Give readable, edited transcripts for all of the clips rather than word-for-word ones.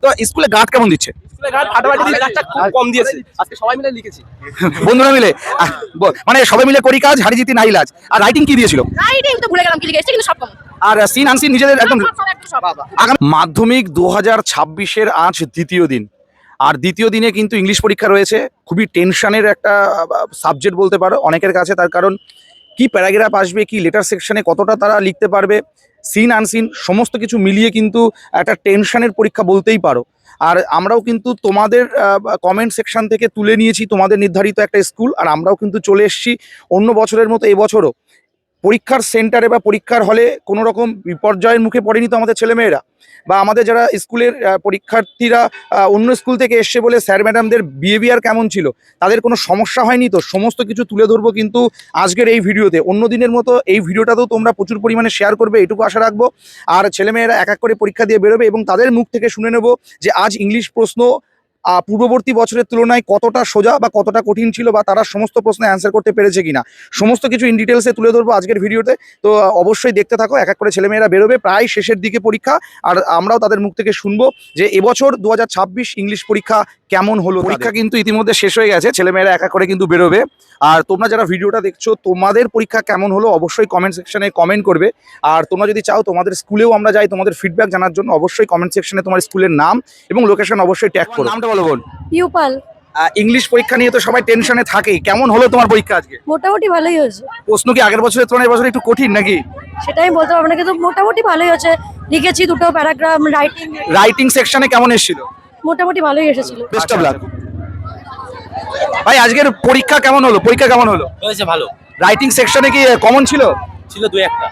তো স্কুলে গার্ড কেমন দিচ্ছে? স্কুলে গার্ড ফাটাফাটি দিয়েছে, একটা খুব কম দিয়েছে। আজকে সবাই মিলে লিখেছি। বন্ধুরা মিলে মানে সবাই মিলে করি কাজ, হারি জিতি নাই লাজ। আর রাইটিং কি দিয়েছিল? রাইটিং তো ভুলে গেলাম কি লিখে এসেছি, কিন্তু সব কম। আর সিন আনসিন নিজেদের একদম সব। আগামী মাধ্যমিক 2026-এর আজ দ্বিতীয় দিন। আর দ্বিতীয় দিনে কিন্তু ইংলিশ পরীক্ষা রয়েছে। খুবই টেনশনের একটা সাবজেক্ট বলতে পারো অনেকের কাছে, তার কারণ কি প্যারাগ্রাফ আসবে, কি লেটার সেকশনে কতটা তারা লিখতে পারবে, সিন আনসিন সমস্ত কিছু মিলিয়ে কিন্তু একটা টেনশনের পরীক্ষা বলতেই পারো। আর আমরাও কিন্তু তোমাদের কমেন্ট সেকশন থেকে তুলে নিয়েছি তোমাদের নির্ধারিত একটা স্কুল, আর আমরাও কিন্তু চলে এসেছি অন্য বছরের মতো এবছরও পরীক্ষার সেন্টারে বা পরীক্ষার হলে কোনো রকম বিপর্যয়ের মুখে পড়েনি তো আমাদের ছেলেমেয়েরা, বা আমাদের যারা স্কুলের পরীক্ষার্থীরা অন্য স্কুল থেকে এসছে বলে স্যার ম্যাডামদের বিহেভিয়ার কেমন ছিল, তাদের কোনো সমস্যা হয়নি তো, সমস্ত কিছু তুলে ধরবো কিন্তু আজকের এই ভিডিওতে। অন্য দিনের মতো এই ভিডিওটাতেও তোমরা প্রচুর পরিমাণে শেয়ার করবে, এটুকু আশা রাখবো। আর ছেলেমেয়েরা এক এক করে পরীক্ষা দিয়ে বেরোবে এবং তাদের মুখ থেকে শুনে নেব যে আজ ইংলিশ প্রশ্ন পূর্ববর্তী বছরের তুলনায় কতটা সোজা বা কতটা কঠিন ছিল, বা তারা সমস্ত প্রশ্নে অ্যান্সার করতে পেরেছে কিনা, সমস্ত কিছু ইন ডিটেলসে তুলে ধরবো আজকের ভিডিওতে। তো অবশ্যই দেখতে থাকো, এক এক করে ছেলেমেয়েরা বেরোবে, প্রায় শেষের দিকে পরীক্ষা, আর আমরাও তাদের মুখ থেকে শুনবো যে এবছর 2026 ইংলিশ পরীক্ষা কেমন হলো। পরীক্ষা কিন্তু ইতিমধ্যে শেষ হয়ে গেছে, ছেলেমেয়েরা এক এক করে কিন্তু বেরোবে। আর তোমরা যারা ভিডিওটা দেখছো তোমাদের পরীক্ষা কেমন হলো অবশ্যই কমেন্ট সেকশনে কমেন্ট করবে। আর তোমরা যদি চাও তোমাদের স্কুলেও আমরা যাই তোমাদের ফিডব্যাক জানার জন্য, অবশ্যই কমেন্ট সেকশনে তোমার স্কুলের নাম এবং লোকেশন অবশ্যই ট্যাগ করো। নামটা বলো বোন। পিউপাল। ইংলিশ পরীক্ষা নিয়ে তো সবাই টেনশনে থাকে, কেমন হলো তোমার পরীক্ষা আজকে? মোটামুটি ভালোই হয়েছে। প্রশ্ন কি আগের বছরের তুলনায় এবছর একটু কঠিন নাকি? সেটাই বলতে পারবো না, কিন্তু মোটামুটি ভালোই হয়েছে। লিখেছি দুটো প্যারাগ্রাফ, রাইটিং সেকশনে কেমন এসেছিল? মোটামুটি ভালোই এসেছিল। বেস্ট অফ লাক ভাই। আজকের পরীক্ষা কেমন হলো? পরীক্ষা কেমন হলো? হয়েছে ভালো। রাইটিং সেকশনে কি কমন ছিল? ছিল দুই একটা।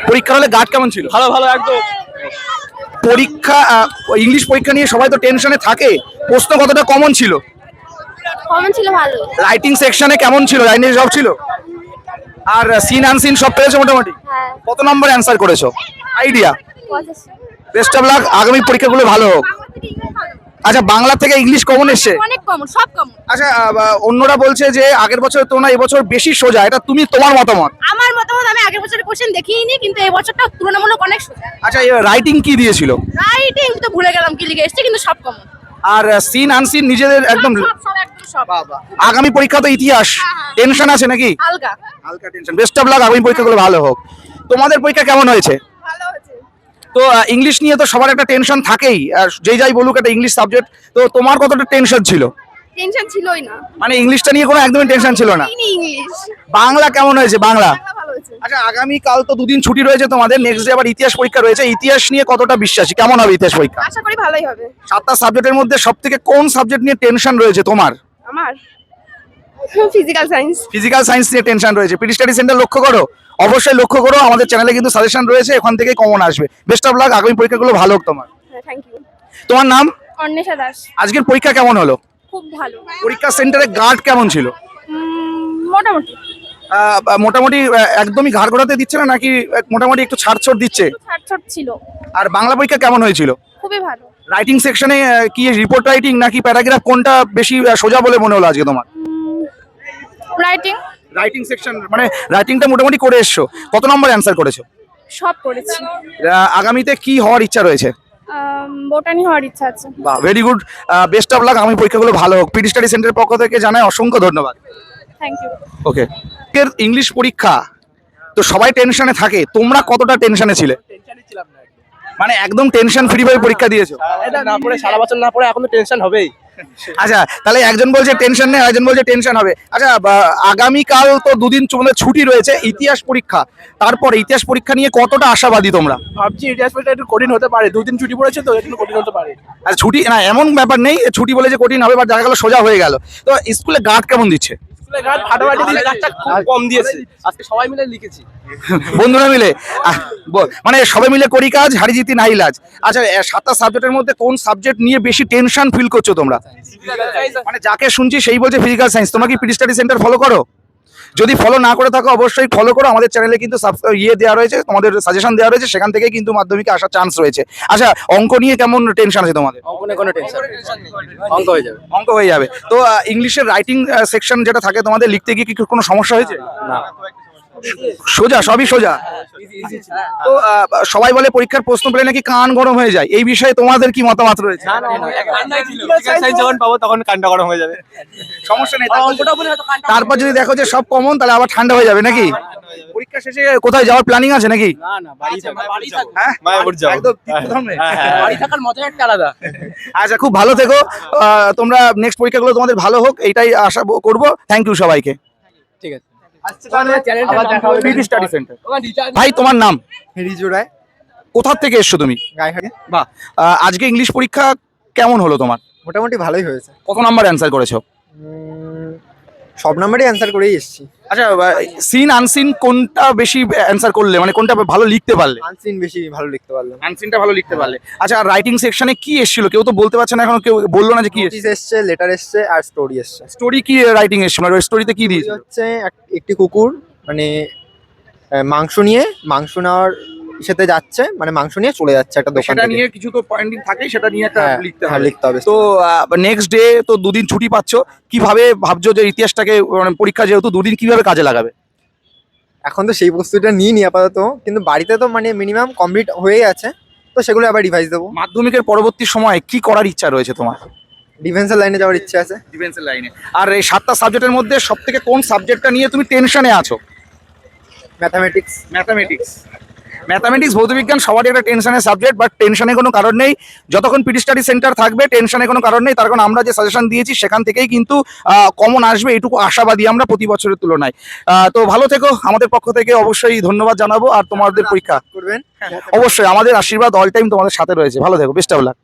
পরীক্ষা হলে গার্ড কেমন ছিল? ভালো ভালো একদম। পরীক্ষা ইংলিশ পরীক্ষা নিয়ে সবাই তো টেনশনে থাকে, প্রশ্ন কতটা কমন ছিল? কমন ছিল ভালো। রাইটিং সেকশনে কেমন ছিল? রাইটিং সব ছিল? আর সিন আনসিন সব পেয়েছো মোটামুটি? হ্যাঁ। কত নম্বর অ্যান্সার করেছো আইডিয়া? বেস্ট অফ লাক, আগামী পরীক্ষাগুলো ভালো হোক। আচ্ছা, বাংলা থেকে ইংলিশ কমন এসছে? অনেক কমন, সব কমন। আচ্ছা, অন্যরা বলছে যে আগের বছর তো না এবছর বেশি সোজা, এটা তুমি তোমার মতামত? আমার মতামত, আমি আগের বছরের কোশ্চেন দেখিনি, কিন্তু এই বছরটা তুলনামূলক অনেক সোজা। আচ্ছা, রাইটিং কি দিয়েছিল? রাইটিং তো ভুলে গেলাম কি লিখে এসেছি, কিন্তু সব কমন। আর সিন আনসিন নিজেদের একদম। সব একদম সব। আগামী পরীক্ষা তো ইতিহাস, টেনশন আছে নাকি? হালকা। হালকা টেনশন। বেস্ট অফ লাক, আগামী পরীক্ষাগুলো ভালো হোক। তোমাদের পরীক্ষা কেমন হয়েছে? ভালো হয়েছে। তো ইংলিশ নিয়ে তো সবার একটা টেনশন থাকেই, আর যেই যাই বলুক একটা ইংলিশ সাবজেক্ট, তো তোমার কতটা টেনশন ছিল? টেনশন ছিলই না। মানে ইংলিশটা নিয়ে কোনো একদমই টেনশন ছিল না? ইংলিশ। বাংলা কেমন হয়েছে? বাংলা ভালো হয়েছে। আচ্ছা, আগামী কাল তো দুদিন ছুটি রয়েছে তোমাদের, নেক্সট ডে আবার ইতিহাস পরীক্ষা রয়েছে। ইতিহাস নিয়ে কতটা বিশ্বাসী, কেমন হবে ইতিহাস পরীক্ষা? আশা করি ভালোই হবে। 7টা সাবজেক্টের মধ্যে সব থেকে কোন সাবজেক্ট নিয়ে টেনশন রয়েছে তোমার? আমার ফিজিক্যাল সায়েন্স। ফিজিক্যাল সায়েন্স নিয়ে টেনশন রয়েছে। পিডি স্টাডি সেন্টার লক্ষ্য করো, অবশ্যই লক্ষ্য করো, আমাদের চ্যানেলে কিন্তু সাজেশন রয়েছে, ওখান থেকে কমন আসবে। বেস্ট অফ লাক, আগামী পরীক্ষাগুলো ভালো হোক তোমার। Thank you. তোমার নাম? অন্বেষা দাস। আজকের পরীক্ষা কেমন হলো? খুব ভালো। পরীক্ষা সেন্টারে গার্ড কেমন ছিল? মোটামুটি। মোটামুটি একদমই ঘাড় ঘোরাতে দিচ্ছে না নাকি মোটামুটি একটু ছাড়ছড় দিচ্ছে? ছাড়ছড় ছিল। আর বাংলা পরীক্ষা কেমন হয়েছিল? খুবই ভালো। রাইটিং সেকশনে কি রিপোর্ট রাইটিং নাকি প্যারাগ্রাফ, কোনটা বেশি সোজা বলে মনে হলো আজকে তোমার? রাইটিং। রাইটিং সেকশন মানে রাইটিংটা মোটামুটি করে এসছো। কত নম্বর অ্যান্সার করেছো? সব করেছি। আগামীতে কি হওয়ার ইচ্ছা রয়েছে? বোটানি হওয়ার ইচ্ছা আছে। বাহ, very good. Best of luck, আগামী পরীক্ষাগুলো ভালো হোক। পিডি স্টাডি সেন্টারের পক্ষ থেকে জানাই অসংখ্য ধন্যবাদ। Thank you. ওকে, ইংলিশ পরীক্ষা তো সবাই টেনশনে থাকে, তোমরা কতটা টেনশনে ছিলে? টেনশনই ছিলাম না। মানে একদম টেনশন ফ্রি ভাবে পরীক্ষা দিয়েছো? না পড়ে সারা বছর না পড়ে এখন তো টেনশন হবেই। আচ্ছা, তাহলে একজন বলছে টেনশন নেই, একজন বলছে টেনশন হবে। আচ্ছা, আগামীকাল তো দুদিন তোমাদের ছুটি রয়েছে, ইতিহাস পরীক্ষা, তারপরে ইতিহাস পরীক্ষা নিয়ে কতটা আশাবাদী তোমরা? ভাবছি ইতিহাস পরীক্ষা একটু কঠিন হতে পারে, দুদিন ছুটি পড়েছে তো একটু কঠিন হতে পারে। আর ছুটি না এমন ব্যাপার নেই, ছুটি বলে যে কঠিন হবে, বা দেখা গেল সোজা হয়ে গেল। তো স্কুলে গার্ড কেমন দিচ্ছে? স্কুলে গার্ড ফাটাফাটি দিয়েছে, একটা খুব কম দিয়েছে। আজকে সবাই মিলে লিখেছি। বন্ধুরা মিলে মানে সবাই মিলে করি কাজ, হারি জিতি নাই লাজ। আচ্ছা, 7টা সাবজেক্টের মধ্যে কোন সাবজেক্ট নিয়ে বেশি টেনশন ফিল করছো তোমরা? মানে যাকে শুনছি সেই বলছে ফিজিক্যাল সায়েন্স। তোমরা কি পিডি স্টাডি সেন্টার ফলো করো? যদি ফলো না করে থাকো অবশ্যই ফলো করো, আমাদের চ্যানেলে কিন্তু দেওয়া রয়েছে, তোমাদের সাজেশন দেওয়া রয়েছে, সেখান থেকে কিন্তু মাধ্যমিকে আসার চান্স রয়েছে। আচ্ছা, অঙ্ক নিয়ে কেমন টেনশন আছে তোমাদের? অঙ্ক নিয়ে কোনো টেনশন নেই, অঙ্ক হয়ে যাবে। অঙ্ক হয়ে যাবে। তো ইংলিশের রাইটিং সেকশন যেটা থাকে তোমাদের, লিখতে গিয়ে কি কোনো সমস্যা হয়েছে? না। সোজা, সবই সোজা। তো সবাই বলে পরীক্ষার প্রশ্ন পেলে নাকি কান গরম হয়ে যায়, এই বিষয়ে তোমাদের কি মতামত রয়েছে? যখন পাবো তখন কানটা গরম হয়ে যাবে। সমস্যা নেই, তারপর যদি দেখো যে সব কমন তাহলে আবার ঠান্ডা হয়ে যাবে নাকি? পরীক্ষা শেষে কোথায় যাওয়ার প্ল্যানিং আছে নাকি? হ্যাঁ? মায়াপুর যাবো। একদম তীর্থধামে? বাড়ি থাকার মজা একটা আলাদা। আচ্ছা, খুব ভালো থেকো। তোমরা নেক্সট পরীক্ষাগুলো তোমাদের ভালো হোক, এইটাই আশা করবো। থ্যাংক ইউ সবাইকে। ঠিক আছে। পিপি স্টাডি সেন্টার। ভাই, তোমার নাম? রিজু রায়, কোথা থেকে এসছো তুমি? গাইহাটে। বাহ, আজকে ইংলিশ পরীক্ষা কেমন হলো তোমার? মোটামুটি ভালোই হয়েছে। কত নাম্বার অ্যান্সার করেছো? সব নাম্বারই অ্যান্সার করেই এসেছি। আচ্ছা, সিন আনসিন কোনটা বেশি অ্যান্সার করলে, মানে কোনটা ভালো লিখতে পারলে? আনসিন বেশি ভালো লিখতে পারলাম। আনসিনটা ভালো লিখতে পারলে। আচ্ছা, রাইটিং সেকশনে কি এসেছিল? কেউ তো বলতে পারছে না এখনো, কেউ বললো না যে কি নোটিস এসছে, লেটার এসছে আর স্টোরি এসছে। স্টোরি কি রাইটিং এসেছিল? মানে স্টোরিতে কি এই দিয়েছিল? হচ্ছে একটি কুকুর মানে মাংস নেওয়ার সাথে যাচ্ছে, মানে মাংস নিয়ে চলে যাচ্ছে একটা দোকান সেটা থেকে। নিয়ে কিছু তো পয়েন্টিং থাকে, সেটা নিয়ে একটা হ্যাঁ, লিখতে হ্যাঁ, হবে। লিখতে হবে। তো নেক্সট ডে তো দুদিন ছুটি পাচ্ছো, কিভাবে ভাবছো যে ইতিহাসটাকে, মানে পরীক্ষা যেহেতু দুদিন, কিভাবে কাজে লাগাবে? এখন তো সেই প্রস্তুতিটা নিইনি আপাতত, কিন্তু বাড়িতে তো মানে মিনিমাম কমপ্লিট হয়ে আছে, তো সেগুলো আবার রিভাইজ দেবো। মাধ্যমিকের পরবর্তী সময়ে কি করার ইচ্ছা রয়েছে তোমার? ডিফেন্সের লাইনে যাওয়ার ইচ্ছে আছে। ডিফেন্সের লাইনে। আর এই 7টা সাবজেক্টের মধ্যে সব থেকে কোন সাবজেক্টটা নিয়ে তুমি টেনশনে আছো? ম্যাথামেটিক্স। ম্যাথামেটিক্স, ভৌতবিজ্ঞান সবারই একটা টেনশনের সাবজেক্ট, বাট টেনশনে কোনো কারণ নেই। যতক্ষণ পিটি স্টাডি সেন্টার থাকবে টেনশনে কোনো কারণ নেই, তার কারণ আমরা যে সাজেশন দিয়েছি সেখান থেকেই কিন্তু কমন আসবে, এটুকু আশাবাদী আমরা প্রতি বছরের তুলনায়। তো ভালো থেকো, আমাদের পক্ষ থেকে অবশ্যই ধন্যবাদ জানাবো। আর তোমাদের পরীক্ষা করবেন। অবশ্যই আমাদের আশীর্বাদ অল টাইম তোমাদের সাথে রয়েছে। ভালো থেকো, বেস্ট অফ লাক।